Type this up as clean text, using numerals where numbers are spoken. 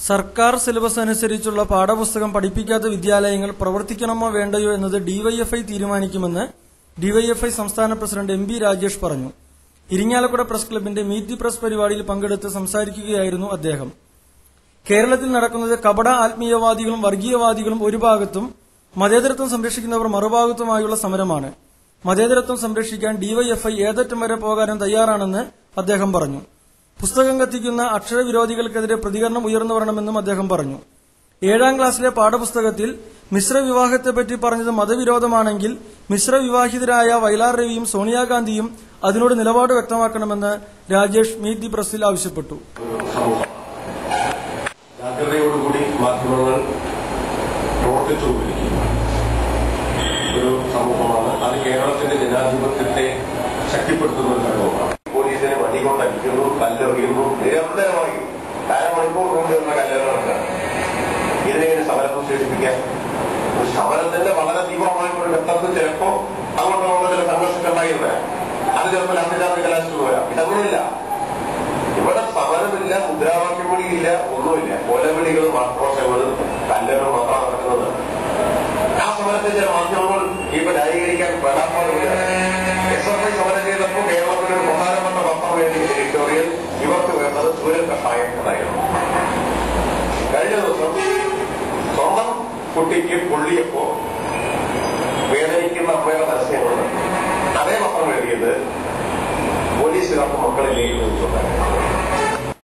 സർക്കാർ സിലബസ് അനുസരിച്ചുള്ള പാഠപുസ്തകം പഠിപ്പിക്കാത്ത വിദ്യാലയങ്ങൾ പ്രവർത്തിക്കണമോ വേണ്ടയോ എന്നത് ഡിവൈഎഫ്ഐ തീരുമാനിക്കുമെന്ന് ഡിവൈഎഫ്ഐ സംസ്ഥാന പ്രസിഡന്റ് എം. രാജേഷ് പറഞ്ഞു. ഇരിങ്ങാലക്കുട പ്രസ് ക്ലബിന്റെ മീറ്റ് ദി പ്രസ് പരിപാടിയിൽ പങ്കെടുത്ത് സംസാരിക്കുകയായിരുന്നു അദ്ദേഹം. കേരളത്തിൽ നടക്കുന്നത് കപട ആത്മീയവാദികളും വർഗീയവാദികളും ഒരു ഭാഗത്തും മതേതരത്വം സംരക്ഷിക്കുന്നവർ മറുഭാഗത്തുമായുള്ള സമരമാണ്. മതേതരത്വം സംരക്ഷിക്കാൻ ഡിവൈഎഫ്ഐ ഏതറ്റം വരെ പോകാനും തയ്യാറാണെന്ന് അദ്ദേഹം പറഞ്ഞു. പുസ്തകം കത്തിക്കുന്ന അക്ഷരവിരോധികൾക്കെതിരെ പ്രതികരണം ഉയർന്നു വരണമെന്നും അദ്ദേഹം പറഞ്ഞു. 7ാം ക്ലാസ്സിലെ പാഠപുസ്തകത്തിൽ മിശ്രവിവാഹത്തെപ്പറ്റി പറഞ്ഞത് മതവിരോധമാണെങ്കിൽ മിശ്രവിവാഹിതരായ വയലാർ രവിയും സോണിയാഗാന്ധിയും അതിനോട് നിലപാട് വ്യക്തമാക്കണമെന്ന് രാജേഷ് മീറ്റ് ദി പ്രസിൽ ആവശ്യപ്പെട്ടു. ജാഗ്രതയോടുകൂടി മാധ്യമങ്ങൾ പ്രവർത്തിച്ചുകൊണ്ടിരിക്കുന്നു. ഒരു സമൂഹമാണ് അത്. കേരളത്തിന്റെ ജനാധിപത്യത്തെ ശക്തിപ്പെടുത്തുന്ന ഒരു ഘടകമാണ്. പോലീസിനെ വടികൊണ്ടടിക്കുന്നു, കല്ലെറിയുന്നു, നിരന്തരമായി അരമണിക്കൂർ കൊണ്ടുവരുന്ന കല്ലെറിയുന്നുണ്ട്. ഇതിനെങ്ങനെ സമരം വിശേഷിപ്പിക്കാൻ? ഒരു സമരത്തിന്റെ വളരെ തീവ്രമായിട്ടുള്ള ഘട്ടത്തിൽ ചിലപ്പോ അങ്ങോട്ടുള്ള ചില സംഘർഷങ്ങളുണ്ടായി വരാം. അത് ചിലപ്പോൾ അന്തിരാത്രി കലാശിച്ചു വരാം. ഇതങ്ങനെയില്ല. ഇവിടെ സമരമില്ല, മുദ്രാവാക്യവിളിയില്ല, ഒന്നുമില്ല. കൊലവിളികളും ആക്രോശങ്ങളും കല്ലെറിയും മാത്രമാണ് നടക്കുന്നത്. ആ സമരത്തെ ചില മാധ്യമങ്ങൾ ഇപ്പൊ ന്യായീകരിക്കാൻ പെടാപ്പാടില്ല. SFI സമരം ചെയ്തപ്പോൾ കേരളത്തിലെ ഒരു പ്രധാനപ്പെട്ട പത്രം വേണ്ടി എഡിറ്റോറിയൽ ഇവർക്ക് വേണ്ടത് സൂര്യൻ കഷായം എന്നായിരുന്നു. കഴിഞ്ഞ ദിവസം സ്വന്തം കുട്ടിക്ക് പൊള്ളിയപ്പോ വേദനിക്കുന്ന അമ്മയുടെ പരസ്യങ്ങളുണ്ട്. അതേ പത്രം എഴുതിയത് പോലീസുകാർക്ക് മക്കളിലേക്ക് ചോദിച്ചുണ്ടായിരുന്നു.